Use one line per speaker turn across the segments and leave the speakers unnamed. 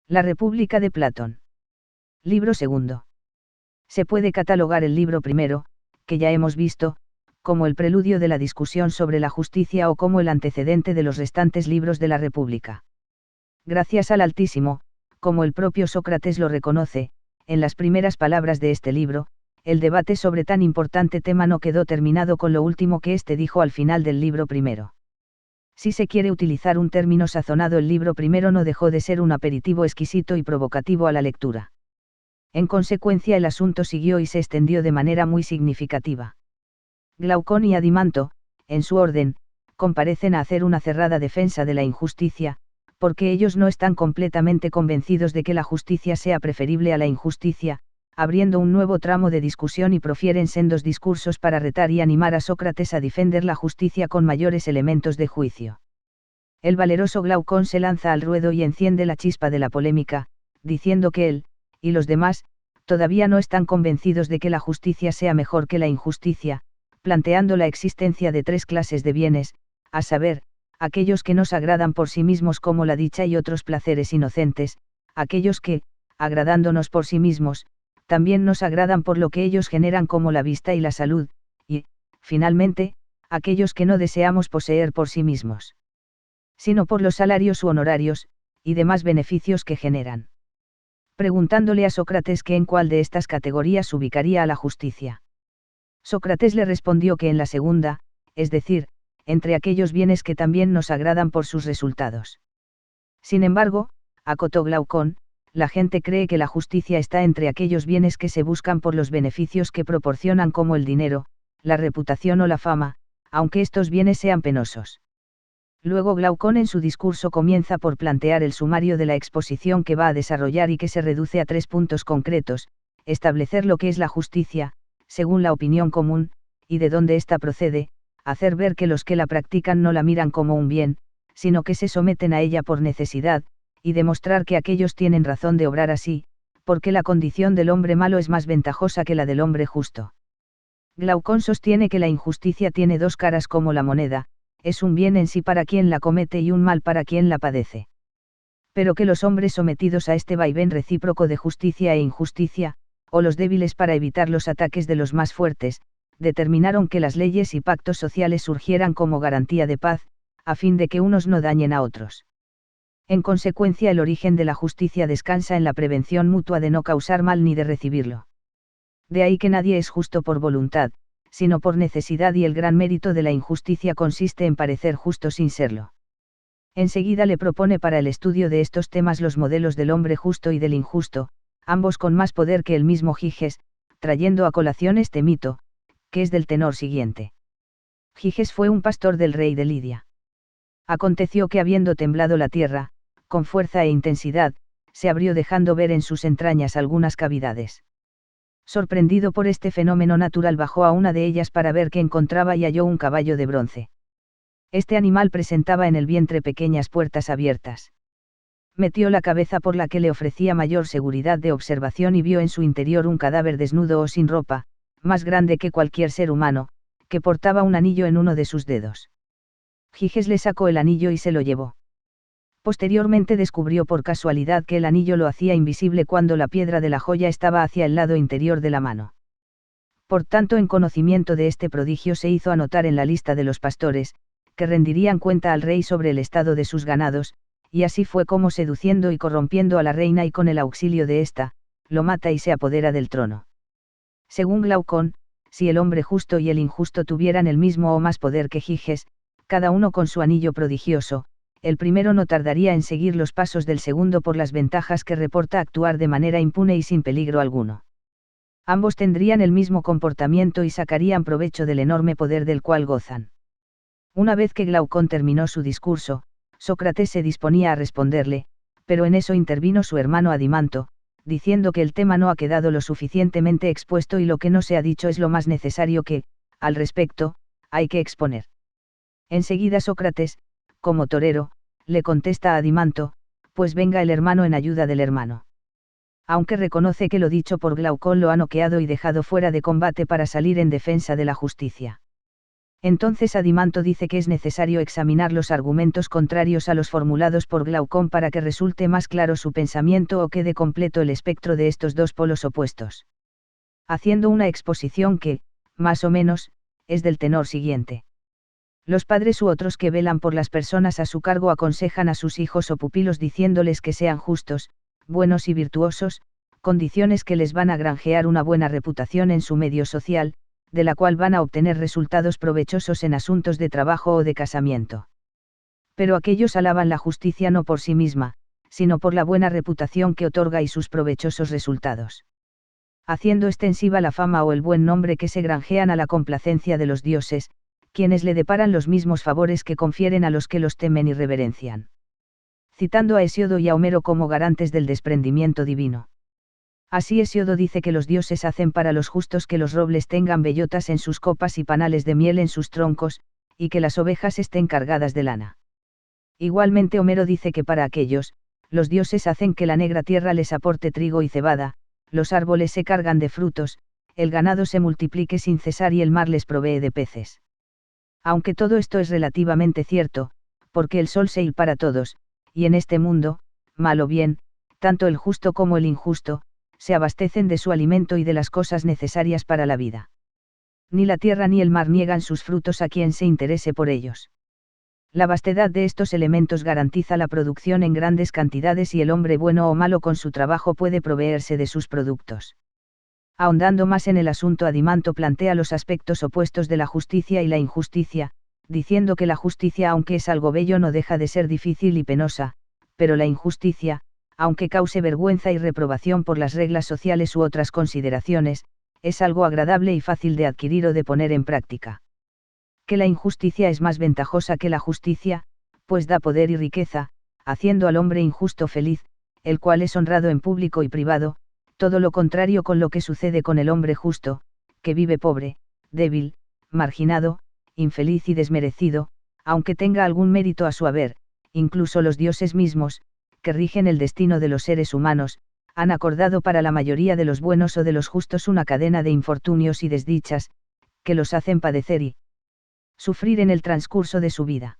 La República de Platón. Libro segundo. Se puede catalogar el libro primero, que ya hemos visto, como el preludio de la discusión sobre la justicia o como el antecedente de los restantes libros de la República. Gracias al Altísimo, como el propio Sócrates lo reconoce, en las primeras palabras de este libro, el debate sobre tan importante tema no quedó terminado con lo último que éste dijo al final del libro primero. Si se quiere utilizar un término sazonado, el libro primero no dejó de ser un aperitivo exquisito y provocativo a la lectura. En consecuencia, el asunto siguió y se extendió de manera muy significativa. Glaucón y Adimanto, en su orden, comparecen a hacer una cerrada defensa de la injusticia, porque ellos no están completamente convencidos de que la justicia sea preferible a la injusticia, abriendo un nuevo tramo de discusión y profieren sendos discursos para retar y animar a Sócrates a defender la justicia con mayores elementos de juicio. El valeroso Glaucón se lanza al ruedo y enciende la chispa de la polémica, diciendo que él, y los demás, todavía no están convencidos de que la justicia sea mejor que la injusticia, planteando la existencia de tres clases de bienes, a saber, aquellos que nos agradan por sí mismos como la dicha y otros placeres inocentes, aquellos que, agradándonos por sí mismos, también nos agradan por lo que ellos generan como la vista y la salud, y, finalmente, aquellos que no deseamos poseer por sí mismos, sino por los salarios u honorarios, y demás beneficios que generan. Preguntándole a Sócrates que en cuál de estas categorías ubicaría a la justicia. Sócrates le respondió que en la segunda, es decir, entre aquellos bienes que también nos agradan por sus resultados. Sin embargo, acotó Glaucón, la gente cree que la justicia está entre aquellos bienes que se buscan por los beneficios que proporcionan como el dinero, la reputación o la fama, aunque estos bienes sean penosos. Luego Glaucón en su discurso comienza por plantear el sumario de la exposición que va a desarrollar y que se reduce a 3 puntos concretos: establecer lo que es la justicia, según la opinión común, y de dónde ésta procede, hacer ver que los que la practican no la miran como un bien, sino que se someten a ella por necesidad, y demostrar que aquellos tienen razón de obrar así, porque la condición del hombre malo es más ventajosa que la del hombre justo. Glaucón sostiene que la injusticia tiene dos caras como la moneda, es un bien en sí para quien la comete y un mal para quien la padece. Pero que los hombres sometidos a este vaivén recíproco de justicia e injusticia, o los débiles para evitar los ataques de los más fuertes, determinaron que las leyes y pactos sociales surgieran como garantía de paz, a fin de que unos no dañen a otros. En consecuencia, el origen de la justicia descansa en la prevención mutua de no causar mal ni de recibirlo. De ahí que nadie es justo por voluntad, sino por necesidad, y el gran mérito de la injusticia consiste en parecer justo sin serlo. Enseguida le propone para el estudio de estos temas los modelos del hombre justo y del injusto, ambos con más poder que el mismo Giges, trayendo a colación este mito, que es del tenor siguiente. Giges fue un pastor del rey de Lidia. Aconteció que habiendo temblado la tierra, con fuerza e intensidad, se abrió dejando ver en sus entrañas algunas cavidades. Sorprendido por este fenómeno natural, bajó a una de ellas para ver qué encontraba y halló un caballo de bronce. Este animal presentaba en el vientre pequeñas puertas abiertas. Metió la cabeza por la que le ofrecía mayor seguridad de observación y vio en su interior un cadáver desnudo o sin ropa, más grande que cualquier ser humano, que portaba un anillo en uno de sus dedos. Giges le sacó el anillo y se lo llevó. Posteriormente descubrió por casualidad que el anillo lo hacía invisible cuando la piedra de la joya estaba hacia el lado interior de la mano. Por tanto, en conocimiento de este prodigio se hizo anotar en la lista de los pastores, que rendirían cuenta al rey sobre el estado de sus ganados, y así fue como, seduciendo y corrompiendo a la reina y con el auxilio de ésta, lo mata y se apodera del trono. Según Glaucón, si el hombre justo y el injusto tuvieran el mismo o más poder que Giges, cada uno con su anillo prodigioso, el primero no tardaría en seguir los pasos del segundo por las ventajas que reporta actuar de manera impune y sin peligro alguno. Ambos tendrían el mismo comportamiento y sacarían provecho del enorme poder del cual gozan. Una vez que Glaucón terminó su discurso, Sócrates se disponía a responderle, pero en eso intervino su hermano Adimanto, diciendo que el tema no ha quedado lo suficientemente expuesto y lo que no se ha dicho es lo más necesario que, al respecto, hay que exponer. Enseguida Sócrates, como torero, le contesta a Adimanto, pues venga el hermano en ayuda del hermano. Aunque reconoce que lo dicho por Glaucón lo ha noqueado y dejado fuera de combate para salir en defensa de la justicia. Entonces Adimanto dice que es necesario examinar los argumentos contrarios a los formulados por Glaucón para que resulte más claro su pensamiento o quede completo el espectro de estos dos polos opuestos. Haciendo una exposición que, más o menos, es del tenor siguiente. Los padres u otros que velan por las personas a su cargo aconsejan a sus hijos o pupilos diciéndoles que sean justos, buenos y virtuosos, condiciones que les van a granjear una buena reputación en su medio social, de la cual van a obtener resultados provechosos en asuntos de trabajo o de casamiento. Pero aquellos alaban la justicia no por sí misma, sino por la buena reputación que otorga y sus provechosos resultados. Haciendo extensiva la fama o el buen nombre que se granjean a la complacencia de los dioses, quienes le deparan los mismos favores que confieren a los que los temen y reverencian. Citando a Hesiodo y a Homero como garantes del desprendimiento divino. Así Hesiodo dice que los dioses hacen para los justos que los robles tengan bellotas en sus copas y panales de miel en sus troncos, y que las ovejas estén cargadas de lana. Igualmente Homero dice que para aquellos, los dioses hacen que la negra tierra les aporte trigo y cebada, los árboles se cargan de frutos, el ganado se multiplique sin cesar y el mar les provee de peces. Aunque todo esto es relativamente cierto, porque el sol se hila para todos, y en este mundo, mal o bien, tanto el justo como el injusto, se abastecen de su alimento y de las cosas necesarias para la vida. Ni la tierra ni el mar niegan sus frutos a quien se interese por ellos. La vastedad de estos elementos garantiza la producción en grandes cantidades y el hombre bueno o malo con su trabajo puede proveerse de sus productos. Ahondando más en el asunto, Adimanto plantea los aspectos opuestos de la justicia y la injusticia, diciendo que la justicia, aunque es algo bello, no deja de ser difícil y penosa, pero la injusticia, aunque cause vergüenza y reprobación por las reglas sociales u otras consideraciones, es algo agradable y fácil de adquirir o de poner en práctica. Que la injusticia es más ventajosa que la justicia, pues da poder y riqueza, haciendo al hombre injusto feliz, el cual es honrado en público y privado, todo lo contrario con lo que sucede con el hombre justo, que vive pobre, débil, marginado, infeliz y desmerecido, aunque tenga algún mérito a su haber, incluso los dioses mismos, que rigen el destino de los seres humanos, han acordado para la mayoría de los buenos o de los justos una cadena de infortunios y desdichas, que los hacen padecer y sufrir en el transcurso de su vida.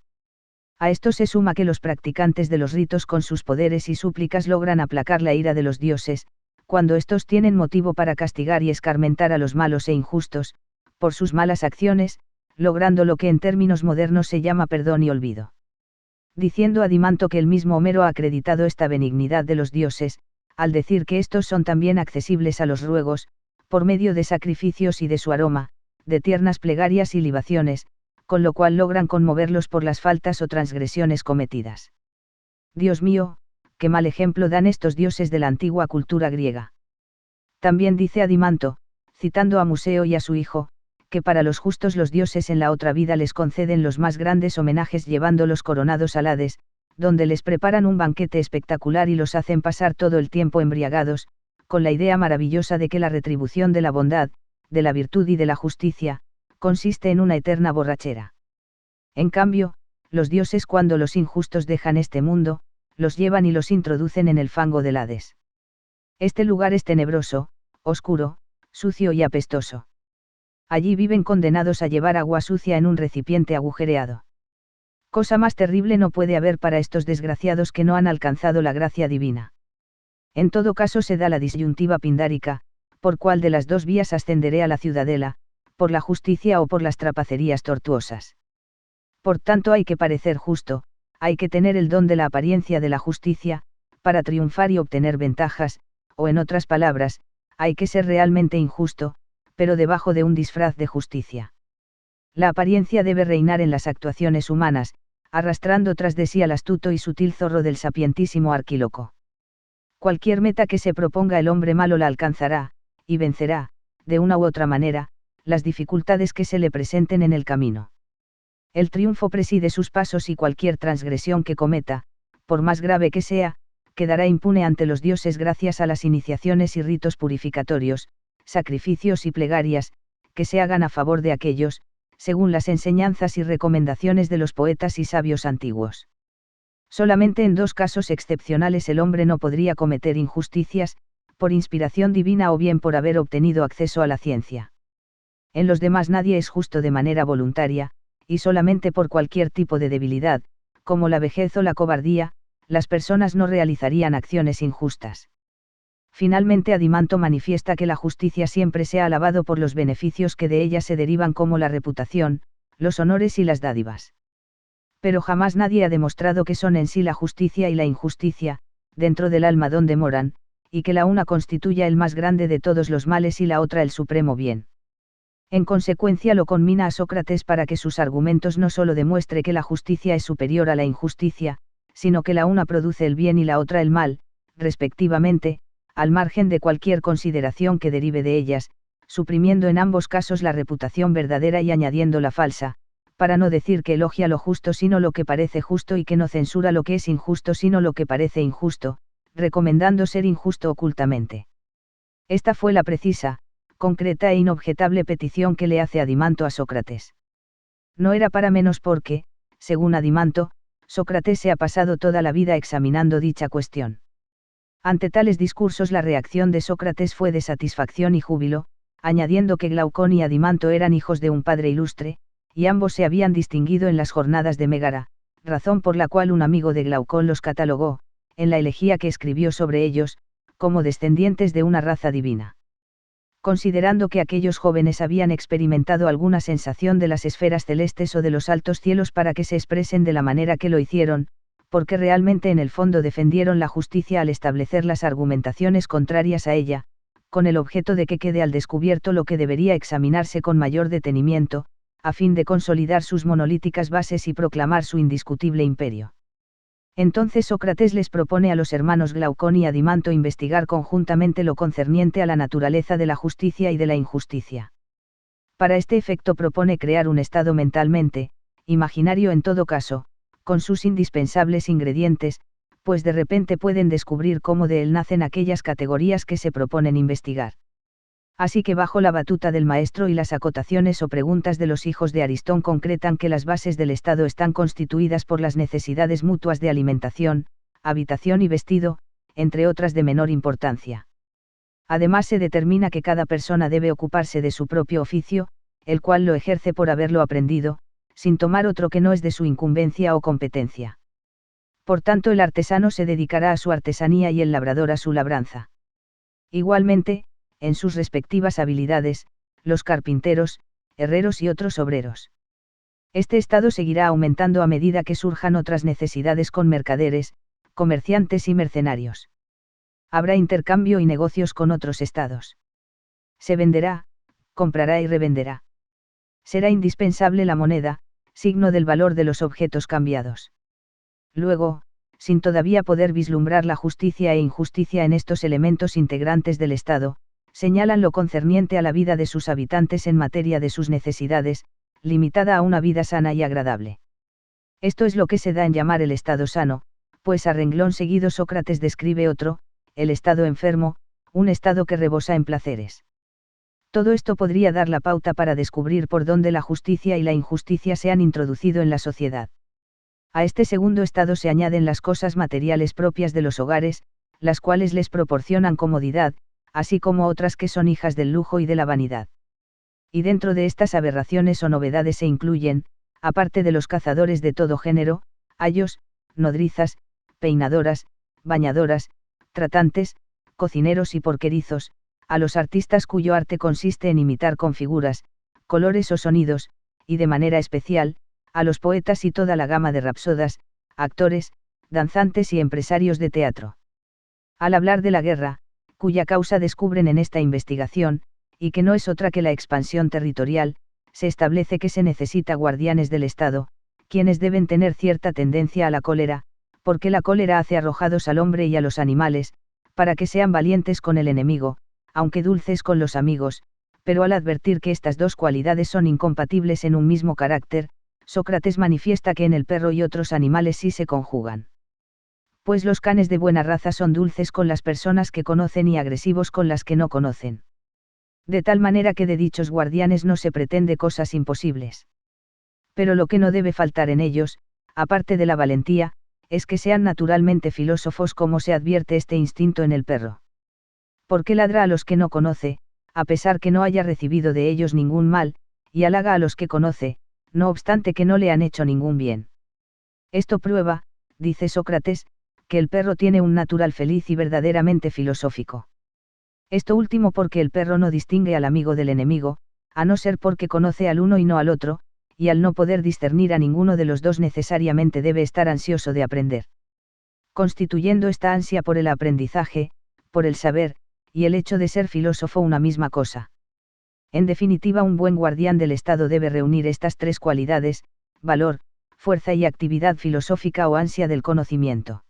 A esto se suma que los practicantes de los ritos con sus poderes y súplicas logran aplacar la ira de los dioses, cuando éstos tienen motivo para castigar y escarmentar a los malos e injustos, por sus malas acciones, logrando lo que en términos modernos se llama perdón y olvido. Diciendo Adimanto que el mismo Homero ha acreditado esta benignidad de los dioses, al decir que estos son también accesibles a los ruegos, por medio de sacrificios y de su aroma, de tiernas plegarias y libaciones, con lo cual logran conmoverlos por las faltas o transgresiones cometidas. Dios mío, qué mal ejemplo dan estos dioses de la antigua cultura griega. También dice Adimanto, citando a Museo y a su hijo, que para los justos los dioses en la otra vida les conceden los más grandes homenajes llevándolos coronados al Hades, donde les preparan un banquete espectacular y los hacen pasar todo el tiempo embriagados, con la idea maravillosa de que la retribución de la bondad, de la virtud y de la justicia, consiste en una eterna borrachera. En cambio, los dioses cuando los injustos dejan este mundo, los llevan y los introducen en el fango del Hades. Este lugar es tenebroso, oscuro, sucio y apestoso. Allí viven condenados a llevar agua sucia en un recipiente agujereado. Cosa más terrible no puede haber para estos desgraciados que no han alcanzado la gracia divina. En todo caso se da la disyuntiva pindárica, por cuál de las dos vías ascenderé a la ciudadela, por la justicia o por las trapacerías tortuosas. Por tanto hay que parecer justo, hay que tener el don de la apariencia de la justicia, para triunfar y obtener ventajas, o en otras palabras, hay que ser realmente injusto, pero debajo de un disfraz de justicia. La apariencia debe reinar en las actuaciones humanas, arrastrando tras de sí al astuto y sutil zorro del sapientísimo Arquíloco. Cualquier meta que se proponga el hombre malo la alcanzará, y vencerá, de una u otra manera, las dificultades que se le presenten en el camino. El triunfo preside sus pasos y cualquier transgresión que cometa, por más grave que sea, quedará impune ante los dioses gracias a las iniciaciones y ritos purificatorios, sacrificios y plegarias, que se hagan a favor de aquellos, según las enseñanzas y recomendaciones de los poetas y sabios antiguos. Solamente en dos casos excepcionales el hombre no podría cometer injusticias, por inspiración divina o bien por haber obtenido acceso a la ciencia. En los demás nadie es justo de manera voluntaria, y solamente por cualquier tipo de debilidad, como la vejez o la cobardía, las personas no realizarían acciones injustas. Finalmente Adimanto manifiesta que la justicia siempre se ha alabado por los beneficios que de ella se derivan como la reputación, los honores y las dádivas. Pero jamás nadie ha demostrado que son en sí la justicia y la injusticia, dentro del alma donde moran, y que la una constituya el más grande de todos los males y la otra el supremo bien. En consecuencia lo conmina a Sócrates para que sus argumentos no solo demuestre que la justicia es superior a la injusticia, sino que la una produce el bien y la otra el mal, respectivamente, al margen de cualquier consideración que derive de ellas, suprimiendo en ambos casos la reputación verdadera y añadiendo la falsa, para no decir que elogia lo justo sino lo que parece justo y que no censura lo que es injusto sino lo que parece injusto, recomendando ser injusto ocultamente. Esta fue la precisa, concreta e inobjetable petición que le hace Adimanto a Sócrates. No era para menos porque, según Adimanto, Sócrates se ha pasado toda la vida examinando dicha cuestión. Ante tales discursos la reacción de Sócrates fue de satisfacción y júbilo, añadiendo que Glaucón y Adimanto eran hijos de un padre ilustre, y ambos se habían distinguido en las jornadas de Mégara, razón por la cual un amigo de Glaucón los catalogó, en la elegía que escribió sobre ellos, como descendientes de una raza divina. Considerando que aquellos jóvenes habían experimentado alguna sensación de las esferas celestes o de los altos cielos para que se expresen de la manera que lo hicieron, porque realmente en el fondo defendieron la justicia al establecer las argumentaciones contrarias a ella, con el objeto de que quede al descubierto lo que debería examinarse con mayor detenimiento, a fin de consolidar sus monolíticas bases y proclamar su indiscutible imperio. Entonces Sócrates les propone a los hermanos Glaucón y Adimanto investigar conjuntamente lo concerniente a la naturaleza de la justicia y de la injusticia. Para este efecto propone crear un estado mentalmente, imaginario en todo caso, con sus indispensables ingredientes, pues de repente pueden descubrir cómo de él nacen aquellas categorías que se proponen investigar. Así que bajo la batuta del maestro y las acotaciones o preguntas de los hijos de Aristón concretan que las bases del Estado están constituidas por las necesidades mutuas de alimentación, habitación y vestido, entre otras de menor importancia. Además se determina que cada persona debe ocuparse de su propio oficio, el cual lo ejerce por haberlo aprendido, sin tomar otro que no es de su incumbencia o competencia. Por tanto el artesano se dedicará a su artesanía y el labrador a su labranza. Igualmente, en sus respectivas habilidades, los carpinteros, herreros y otros obreros. Este estado seguirá aumentando a medida que surjan otras necesidades con mercaderes, comerciantes y mercenarios. Habrá intercambio y negocios con otros estados. Se venderá, comprará y revenderá. Será indispensable la moneda, signo del valor de los objetos cambiados. Luego, sin todavía poder vislumbrar la justicia e injusticia en estos elementos integrantes del Estado, señalan lo concerniente a la vida de sus habitantes en materia de sus necesidades, limitada a una vida sana y agradable. Esto es lo que se da en llamar el estado sano, pues a renglón seguido Sócrates describe otro, el estado enfermo, un estado que rebosa en placeres. Todo esto podría dar la pauta para descubrir por dónde la justicia y la injusticia se han introducido en la sociedad. A este segundo estado se añaden las cosas materiales propias de los hogares, las cuales les proporcionan comodidad, así como otras que son hijas del lujo y de la vanidad. Y dentro de estas aberraciones o novedades se incluyen, aparte de los cazadores de todo género, ayos, nodrizas, peinadoras, bañadoras, tratantes, cocineros y porquerizos, a los artistas cuyo arte consiste en imitar con figuras, colores o sonidos, y de manera especial, a los poetas y toda la gama de rapsodas, actores, danzantes y empresarios de teatro. Al hablar de la guerra, cuya causa descubren en esta investigación, y que no es otra que la expansión territorial, se establece que se necesita guardianes del Estado, quienes deben tener cierta tendencia a la cólera, porque la cólera hace arrojados al hombre y a los animales, para que sean valientes con el enemigo, aunque dulces con los amigos, pero al advertir que estas dos cualidades son incompatibles en un mismo carácter, Sócrates manifiesta que en el perro y otros animales sí se conjugan. Pues los canes de buena raza son dulces con las personas que conocen y agresivos con las que no conocen. De tal manera que de dichos guardianes no se pretende cosas imposibles. Pero lo que no debe faltar en ellos, aparte de la valentía, es que sean naturalmente filósofos como se advierte este instinto en el perro. Porque ladra a los que no conoce, a pesar que no haya recibido de ellos ningún mal, y halaga a los que conoce, no obstante que no le han hecho ningún bien. Esto prueba, dice Sócrates, que el perro tiene un natural feliz y verdaderamente filosófico. Esto último porque el perro no distingue al amigo del enemigo, a no ser porque conoce al uno y no al otro, y al no poder discernir a ninguno de los dos necesariamente debe estar ansioso de aprender. Constituyendo esta ansia por el aprendizaje, por el saber, y el hecho de ser filósofo una misma cosa. En definitiva, un buen guardián del Estado debe reunir estas tres cualidades: valor, fuerza y actividad filosófica o ansia del conocimiento.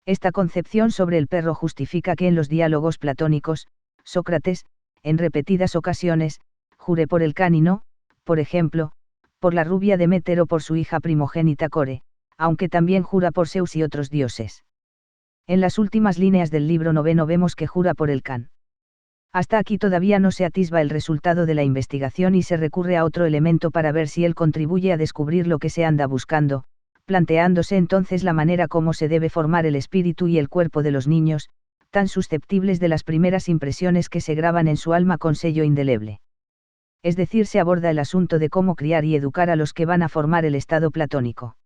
Esta concepción sobre el perro justifica que en los diálogos platónicos, Sócrates, en repetidas ocasiones, jure por el can y no, por ejemplo, por la rubia Deméter o por su hija primogénita Core, aunque también jura por Zeus y otros dioses. En las últimas líneas del libro 9 vemos que jura por el can. Hasta aquí todavía no se atisba el resultado de la investigación y se recurre a otro elemento para ver si él contribuye a descubrir lo que se anda buscando, planteándose entonces la manera como se debe formar el espíritu y el cuerpo de los niños, tan susceptibles de las primeras impresiones que se graban en su alma con sello indeleble. Es decir, se aborda el asunto de cómo criar y educar a los que van a formar el estado platónico.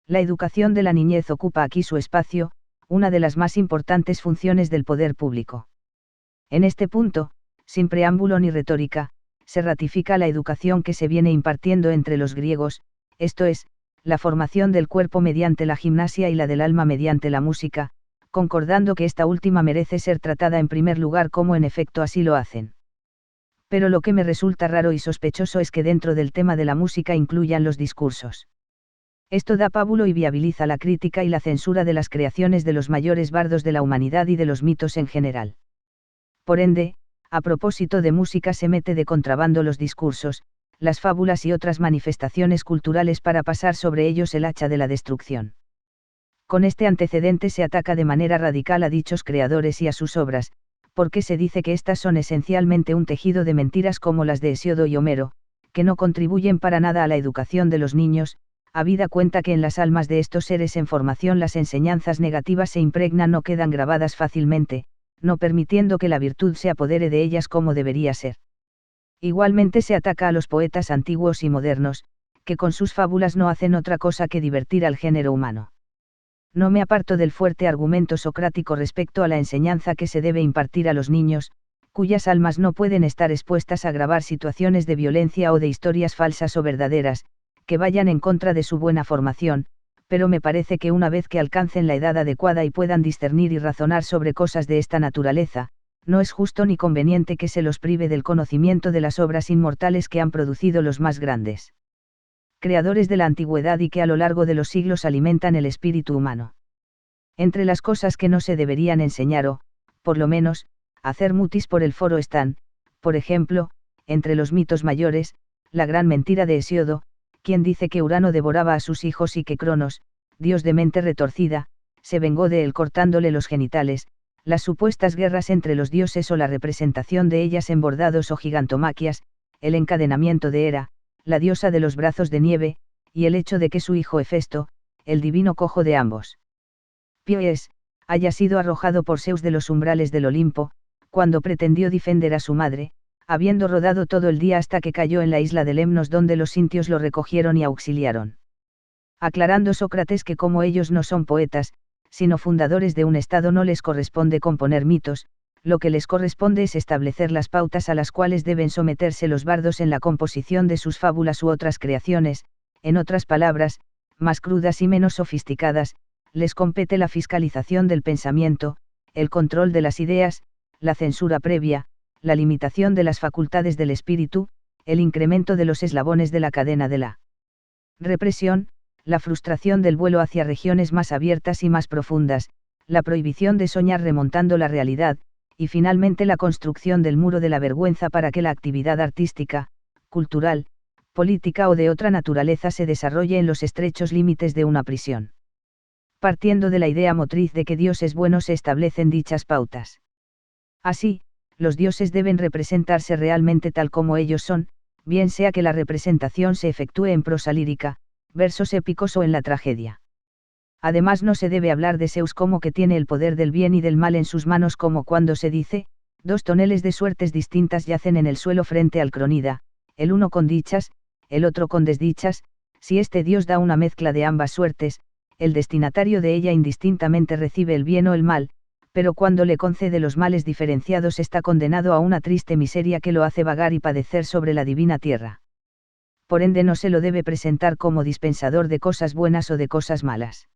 La educación de la niñez ocupa aquí su espacio, una de las más importantes funciones del poder público. En este punto, sin preámbulo ni retórica, se ratifica la educación que se viene impartiendo entre los griegos, esto es, la formación del cuerpo mediante la gimnasia y la del alma mediante la música, concordando que esta última merece ser tratada en primer lugar como en efecto así lo hacen. Pero lo que me resulta raro y sospechoso es que dentro del tema de la música incluyan los discursos. Esto da pábulo y viabiliza la crítica y la censura de las creaciones de los mayores bardos de la humanidad y de los mitos en general. Por ende, a propósito de música se mete de contrabando los discursos, las fábulas y otras manifestaciones culturales para pasar sobre ellos el hacha de la destrucción. Con este antecedente se ataca de manera radical a dichos creadores y a sus obras, porque se dice que éstas son esencialmente un tejido de mentiras como las de Hesíodo y Homero, que no contribuyen para nada a la educación de los niños, habida cuenta que en las almas de estos seres en formación las enseñanzas negativas se impregnan o quedan grabadas fácilmente, no permitiendo que la virtud se apodere de ellas como debería ser. Igualmente se ataca a los poetas antiguos y modernos, que con sus fábulas no hacen otra cosa que divertir al género humano. No me aparto del fuerte argumento socrático respecto a la enseñanza que se debe impartir a los niños, cuyas almas no pueden estar expuestas a grabar situaciones de violencia o de historias falsas o verdaderas, que vayan en contra de su buena formación, pero me parece que una vez que alcancen la edad adecuada y puedan discernir y razonar sobre cosas de esta naturaleza, no es justo ni conveniente que se los prive del conocimiento de las obras inmortales que han producido los más grandes creadores de la antigüedad y que a lo largo de los siglos alimentan el espíritu humano. Entre las cosas que no se deberían enseñar o, por lo menos, hacer mutis por el foro están, por ejemplo, entre los mitos mayores, la gran mentira de Hesíodo, quien dice que Urano devoraba a sus hijos y que Cronos, dios de mente retorcida, se vengó de él cortándole los genitales, las supuestas guerras entre los dioses o la representación de ellas en bordados o gigantomaquias, el encadenamiento de Hera, la diosa de los brazos de nieve, y el hecho de que su hijo Hefesto, el divino cojo de ambos pies, haya sido arrojado por Zeus de los umbrales del Olimpo, cuando pretendió defender a su madre, habiendo rodado todo el día hasta que cayó en la isla de Lemnos donde los sintios lo recogieron y auxiliaron. Aclarando Sócrates que como ellos no son poetas, sino fundadores de un estado, no les corresponde componer mitos, lo que les corresponde es establecer las pautas a las cuales deben someterse los bardos en la composición de sus fábulas u otras creaciones, en otras palabras, más crudas y menos sofisticadas, les compete la fiscalización del pensamiento, el control de las ideas, la censura previa, la limitación de las facultades del espíritu, el incremento de los eslabones de la cadena de la represión, la frustración del vuelo hacia regiones más abiertas y más profundas, la prohibición de soñar remontando la realidad, y finalmente la construcción del muro de la vergüenza para que la actividad artística, cultural, política o de otra naturaleza se desarrolle en los estrechos límites de una prisión. Partiendo de la idea motriz de que Dios es bueno se establecen dichas pautas. Así, los dioses deben representarse realmente tal como ellos son, bien sea que la representación se efectúe en prosa lírica, versos épicos o en la tragedia. Además no se debe hablar de Zeus como que tiene el poder del bien y del mal en sus manos como cuando se dice, 2 toneles de suertes distintas yacen en el suelo frente al cronida, el uno con dichas, el otro con desdichas. Si este Dios da una mezcla de ambas suertes, el destinatario de ella indistintamente recibe el bien o el mal, pero cuando le concede los males diferenciados está condenado a una triste miseria que lo hace vagar y padecer sobre la divina tierra. Por ende no se lo debe presentar como dispensador de cosas buenas o de cosas malas.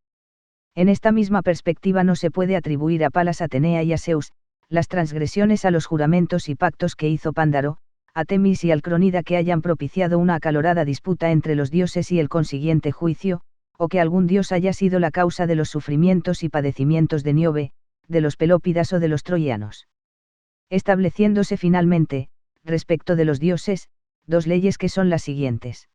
En esta misma perspectiva no se puede atribuir a Palas Atenea y a Zeus, las transgresiones a los juramentos y pactos que hizo Pándaro, a Temis y al Cronida que hayan propiciado una acalorada disputa entre los dioses y el consiguiente juicio, o que algún dios haya sido la causa de los sufrimientos y padecimientos de Níobe, de los pelópidas o de los troyanos. Estableciéndose finalmente, respecto de los dioses, 2 leyes que son las siguientes.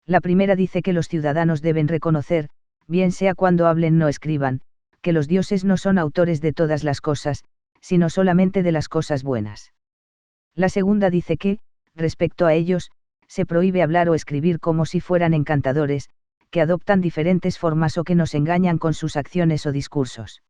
La primera dice que los ciudadanos deben reconocer, bien sea cuando hablen o escriban, que los dioses no son autores de todas las cosas, sino solamente de las cosas buenas. La segunda dice que, respecto a ellos, se prohíbe hablar o escribir como si fueran encantadores, que adoptan diferentes formas o que nos engañan con sus acciones o discursos.